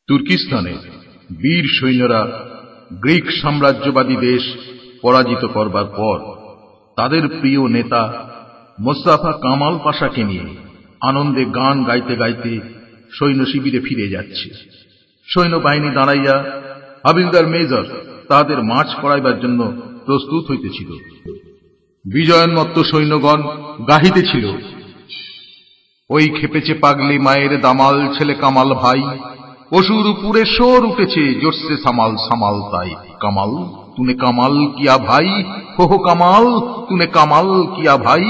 তুর্কিস্তানে বীর সৈন্যরা গ্রিক সাম্রাজ্যবাদী দেশ পরাজিত করবার পর তাদের প্রিয় নেতা মোস্তাফা কামাল পাশাকে নিয়ে আনন্দে গান গাইতে গাইতে সৈন্য শিবিরে ফিরে যাচ্ছে। সৈন্যবাহিনী দাঁড়াইয়া হাবিলদার মেজর তাদের মার্চ করাইবার জন্য প্রস্তুত হইতেছিল। বিজয়োন্মত্ত সৈন্যগণ গাহিতেছিল, ওই খেপেছে পাগলি মায়ের দামাল ছেলে কামাল ভাই, অসুর উপরে সোর উঠেছে জোরসে সামাল সামাল তাই, কামাল তুনে কামাল কিয়া ভাই, হো কামাল তুনে কামাল কিয়া ভাই।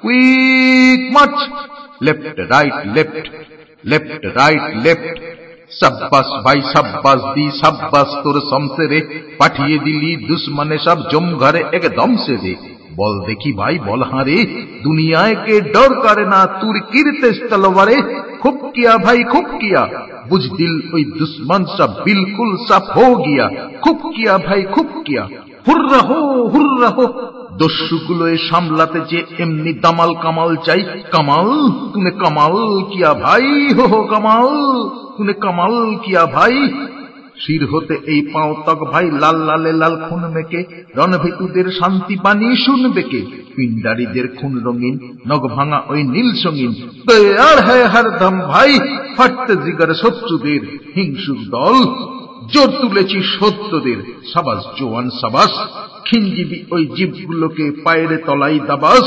Quick March, left right left, left right left, সাব্বাস ভাই সাব্বাস দি সাব্বাস তোর সমসে রে, পাঠিয়ে দিলি দুশ্মনে সব জম ঘরে একদম সে রে। বল দেখি ভাই বল হারে, দুনিয়ায় के डर करे ना तुर्कीर तेज तलवारे, खूब किया भाई खूब किया, बुझ दिल ওই दुश्मन सब बिल्कुल साफ हो गया, खूब किया भाई खूब किया, हुर्रा हो। দস্যুগুলোয় সামলাতে যে এমনি দামাল কামাল চাই, কামাল তুনে কামাল কিয়া ভাই, হো কামাল তুনে কামাল কিয়া ভাই। শির হতে এই পাও তক ভাই লাল লালে লাল খুন মেকে, রণভীতুদের শান্তি বাণী শুনবে কে, পিণ্ডারীদের খুন রঙিন নখ ভাঙা ওই নীল সঙ্গীন, তৈয়ার হ্যায় হরদম ভাই, ফাটতে জিগার শত্রুদের হিংসুক দল, জোর তুলেছি সত্যদের সাবাস জোয়ান সাবাস, খিনজিবি ওই জীবগুলোকে পায়ের তলাই দাবাস,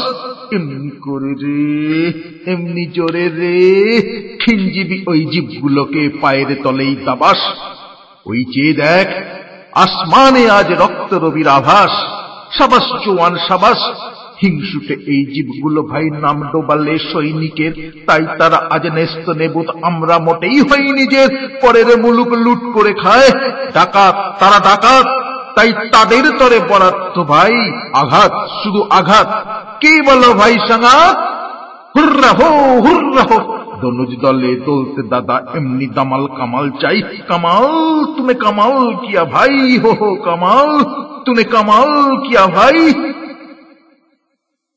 এমনি করে রে এমনি জোরে রে, খিনজিবি ওই জীবগুলোকে পায়ের তলেই দাবাস। ওই চেয়ে দেখ আসমানে আজ রক্ত রবির আভাস, সাবাস জোয়ান সাবাস, হিংসুটে এই জীবগুলো ভাই নাম ডোবালে সৈনিকের, তাই তারা আজ নেস্ত নেবুত, আমরা মোটেই হই নিজের, পরের মুলুক লুট করে খায় ডাকাত, তারা ডাকাত, তাই তাদের তরে বরাদ্দ ভাই আঘাত, শুধু আঘাত। কি বলো ভাই সাঙ্গাত, হুর্রা হো দনুজ দলে দলতে দাদা এমনি দামাল কামাল চাই, কামাল তুমি কামাল কিয়া ভাই, হো কামাল তুমি কামাল কিয়া ভাই।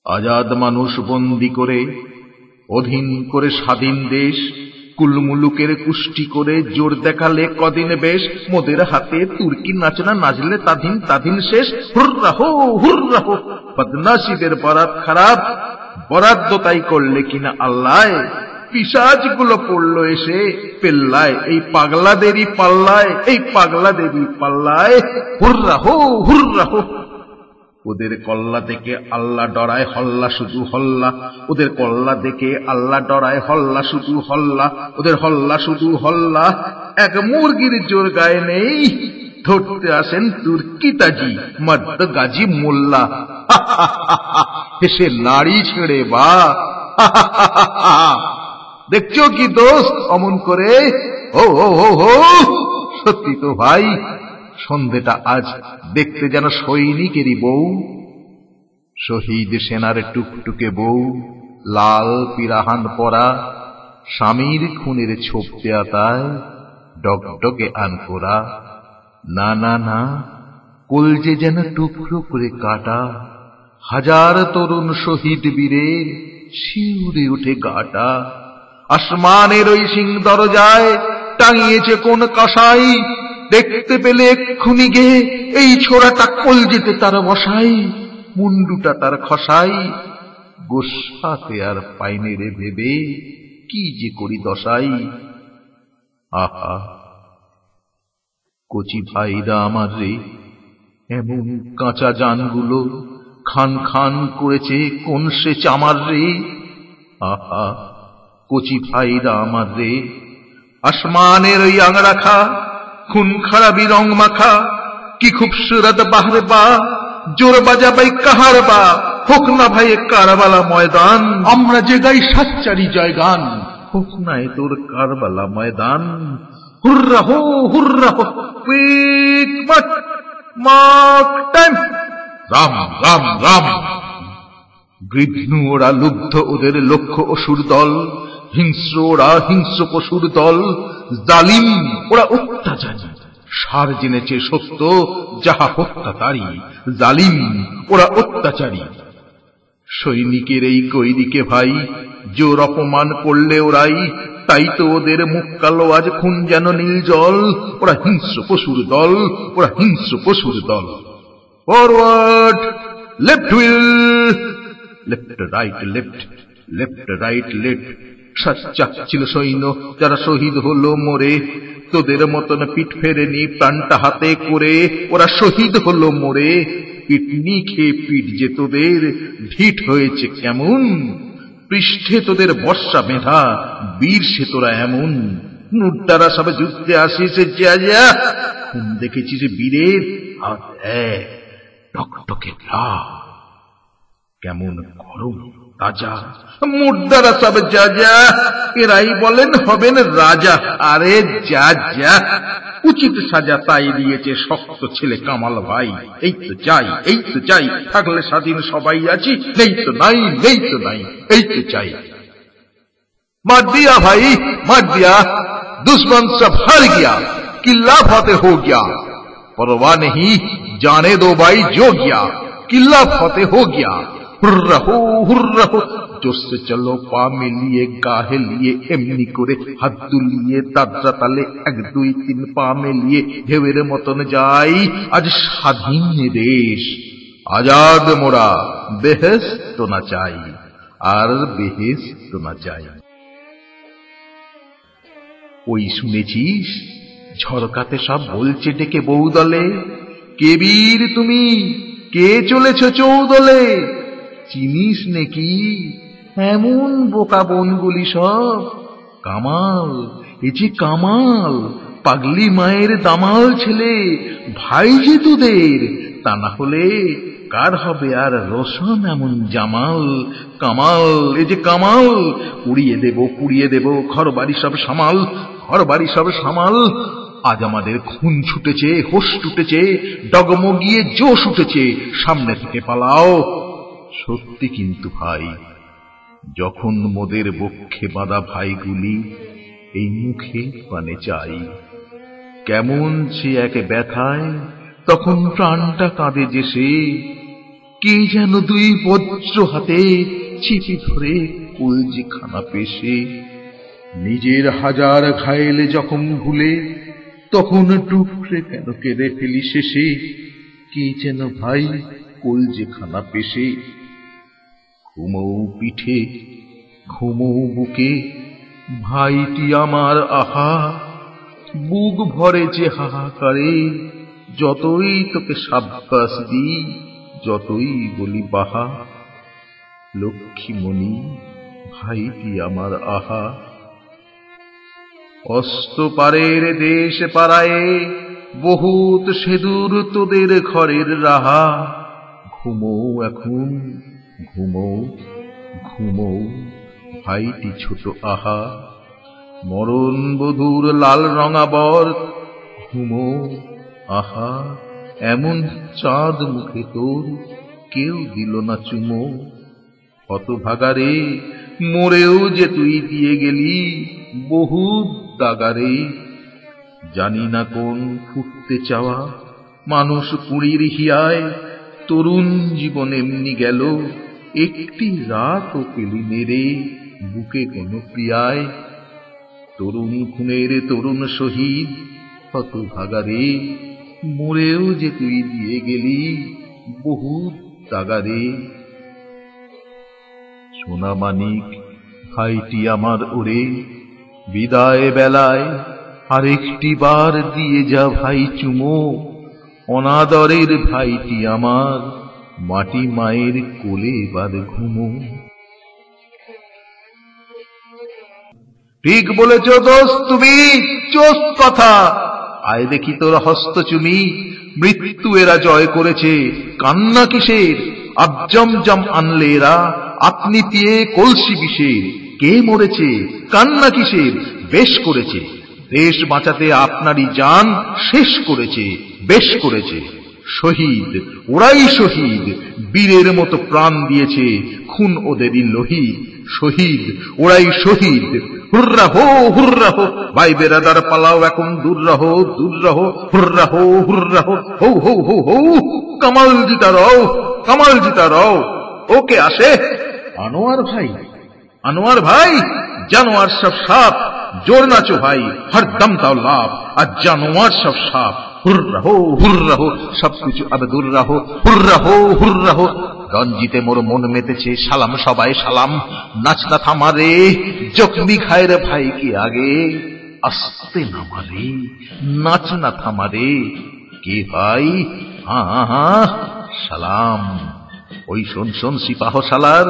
আজাদ মানুষ বন্দি করে অধীন করে স্বাধীন দেশ, কুলমুলুকের কুষ্টি করে জোর দেখালে কদিন বেশ, মোদের হাতে তুর্কি নাচনা নাচলে তাদিন তাদিন শেষ, হুর্রা হো বদনাসীদের বরাত খারাপ, বরাদ্দ তাই করলে কিনা আল্লাহ, পিশাচ গুলো পড়লো এসে পেল্লায়, এই পাগলাদেরই পাল্লায়, এই পাগলাদেরই পাল্লায়, হুর্রা হো। ওদের কল্লা দেখে আল্লাহ ডরায় হল্লা শুধু হল্লা, ওদের কল্লা দেখে আল্লাহ ডরায় হল্লা শুধু হল্লা, ওদের হল্লা শুধু হল্লা, এক মুরগির জোর গায়ে নেই, ধরতে আসেন তুর্কিতাজি মর্দ গাজী মোল্লা, হেসে নাড়ি ছেড়ে বা, দেখছো কি দোস্ত অমন করে, ও সত্যি তো ভাই, সন্ধেটা আজ দেখতে যেন সৈনিকেরই বউ, শহীদ সেনার টুকটুকে বউ, লাল পিরাহান পরা, স্বামীর খুনের ছোপ দেয়া তাই ডগডগে আনকোরা, না না না কলজে যেন টুকরো করে কাটা, হাজার তরুণ শহীদ বীরের শিউরে উঠে গাটা, আসমানের ওই সিং দরজায় টাঙিয়েছে কোন কসাই, দেখতে পেলে এক্ষুনি গে এই ছোড়াটা কলজেতে তার বসাই, মুন্ডুটা তার খসাই, গোসাতে আর পাইনে রে ভেবে কি যে করি দশাই। আহা কচি ভাইরা আমার রে, এমন কাঁচা জানগুলো খান খান করেছে কোন সে চামার রে, আহা কচি ভাইরা আমার রে, আসমানের ওই আংরাখা খুন খারাপি রং মাখা, কি খুবসুরত বাহরে বা, জোর বাজাবাই কাহার বা, হোক না ভাই কারবালা ময়দান, আমরা যে গাই সাচ্চারি জয়গান, হোক না তোর কারবালা ময়দান, হুর্রা হো quick mark time, Ram Ram Ram. গৃধ্ণ ওরা লুব্ধ ওদের লক্ষ্য অসুর দল, হিংস্র ওরা হিংস্র পশুর দল, জালিম ওরা অত্যাচারী, সার জেনেছে সত্য যাহা হত্যা তারি, জালিম ওরা অত্যাচারী। সৈনিকের এই কৈরিকে ভাই জোর অপমান করলে ওরাই, তাই তো ওদের মুখ কালো আজ খুন যেন নীল জল। ওরা হিংস্র পশুর দল, ওরা হিংস্র পশুর দল। Forward, left wheel, left right left, left right left. সাচ্চা ছিল সৈন্য যারা শহীদ হলো মরে, তোদের মতন পিঠ ফেরেনি প্রাণটা হাতে করে। ওরা শহীদ হলো মরে, পিটনি খেয়ে পিঠ যে তোদের ঢিঠ হয়েছে কেমন। পৃষ্ঠে তোদের বর্ষা মেধা, বীর সে তোরা এমন। মুদ্রারা সবে যুদ্ধে আসিছে যা যা, খুন দেখেছিস বীরের হাত এক টকটকে লাল, কেমন গরম তাজা। মুদ্রারা সবে যা যা, এরাই বলেন হবেন রাজা। আরে যা যা, উচিত সাজা তাই দিয়েছে শক্ত ছেলে কামাল ভাই। এই তো চাই, এই তো চাই, থাকলে স্বাধীন সবাই আছি, নেই তো নাই, নেই তো নাই, এই তো চাই। मार दिया भाई, मार दिया, दुश्मन सब हार गया, किला फतेह हो गया। परवाह नहीं, जाने दो भाई जो गया, किला फतेह हो गया। हुर्रा हो, हुर्रा हो, जोश से चलो पा मिलिए गाहे लिए, एमनी करे हाथ दुलिए दादरा ताले एक दुई तीन पा मिलिए ढेवेर मतन जाई आज स्वाधीन देश। आजाद मोरा बेहेश्त ना चाই আর বেহেশত না চাই। ওই শুনেছিস ঝরকাতে সব বলছে ডেকে বহুদলে, কে বীর তুমি, কে চলেছ চৌদলে। চিনিস নাকি এমন বোকা বনগুলি সব? কামাল, এ যে কামাল, পাগলি মায়ের দামাল ছেলে, ভাই যে তোদের। তা না হলে কার হবে আর রোশন এমন জামাল। কামাল, এ যে কামাল, উড়িয়ে দেব পুড়িয়ে দেব ঘর বাড়ি সব সামাল, ঘর বাড়ি সব সামাল। আজ আমাদের খুন ছুটেছে, হোশ টুটেছে, ডগমগিয়ে জোশ উঠেছে, সামনে থেকে পালাও। সত্যি কিন্তু ভাই, যখন মোদের বক্ষে বাঁধা ভাইগুলি এই মুখে পানে চাই, কেমন সে এক ব্যথায় তখন প্রাণটা কাঁদে যে সে। কে যেন দুই বজ্র হাতে চিপি ধরে কলজি খানা পেশে। নিজের হাজার ঘায়েলে যখন ভুলে তখন টুকরে কেন কেঁদে ফেলি শেষে। কে যেন ভাই কলজি খানা পেশে। ঘুমৌ পিঠে ঘুমৌ বুকে ভাইটি আমার আহা, বুক ভরে যে হাহাকারে। যতই তোকে সাব্বাস দিই, যতই বলি বাহা, লক্ষ্মীমণি ভাইটি আমার আহা। অস্ত পারের দেশ পাড়ায়ে বহুত সেদূর তোদের ঘরের রাহা। ঘুমৌ এখন ঘুমৌ, ঘুমৌ ভাইটি ছোট আহা। মরণ বধূর লাল রঙা বর, ঘুমৌ আহা। এমন চাঁদ মুখে তোর কেউ দিল না চুমো। হতভাগারে মরেও যে তুই দিয়ে গেলি বহু দাগারে। জানি না কোন ফুটতে চাওয়া মানুষ কুড়ির হিয়ায় তরুণ জীবন এমনি গেল। একটি রাতও পেলি মেরে বুকে কোন প্রিয়ায়। তরুণ খুনের তরুণ শহীদ হতভাগারে, মরেও যে তুই দিয়ে গেলি বহু দাগারে। সোনা মানিক ভাইটি আমার ওরে, বিদায় বেলায় আরেকটি বার দিয়ে যা ভাই চুমো। অনাদরের ভাইটি আমার মাটি মায়ের কোলে এবার ঘুমো। ঠিক বলেছ দোস্ত তুমি, চোখ কথা। আয় দেখি তোর হস্ত চুমি, মৃত্যু এরা জয় করেছে। কান্না কিসের, আবজমজম আনলে এরা আপনি পিয়ে কলসি বিষের। কে মরেছে, কান্না কিসের, বেশ করেছে। দেশ বাঁচাতে আপনারই জান শেষ করেছে, বেশ করেছে। শহীদ ওরাই শহীদ, বীরের মতো প্রাণ দিয়েছে, খুন ওদেরই লোহিত। শহীদ ওরাই শহীদ, হুর্রা হো, হুর্রা হো। ভাই বেরাদার পালাও এখন দূর রহো, দূর রহো। হুর্রা হো, হুর্রা হো, হৌ হৌ হৌ হৌ। কামাল জিতা রও, কামাল জিতা রও। ওকে আসে আনোয়ার ভাই, আনোয়ার ভাই। জানোয়ার সব সাপ जोर नाचो भाई, हर दम दाओ लाभ, आज जानवर सब साफ। हुर रहो, सब कुछ अब दूर रहो, हुर रहो। रंजिते मोर मन मेतेছে, সালাম সবাই সালাম। নাচ না থামারে, জখমি খায় রে ভাই কি আগে। আস্তে নামারে, নাচ না থামারে, কে ভাই? হ্যাঁ সালাম। ওই শোন শোন সিপাহ সালার,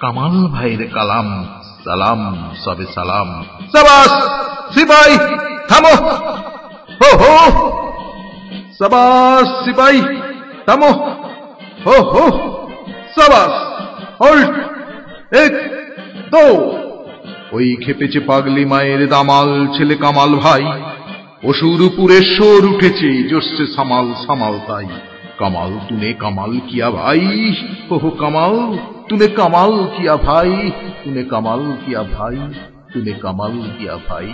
কামাল ভাইয়ের কালাম। সালাম সবে সালাম। সাবাস সিপাই থামো, হো হো। সাবাস সিপাই থামো, হো হো। সাবাস, হোল্ড, এক দো। ওই খেপেছে পাগলি মায়ের দামাল ছেলে কামাল ভাই। অসুর পুরে সোর উঠেছে, জোরসে সামাল সামাল তাই। कमाल तूने कमाल किया भाई, हो कमाल तूने कमाल किया भाई, तूने कमाल किया भाई, तूने कमाल किया भाई।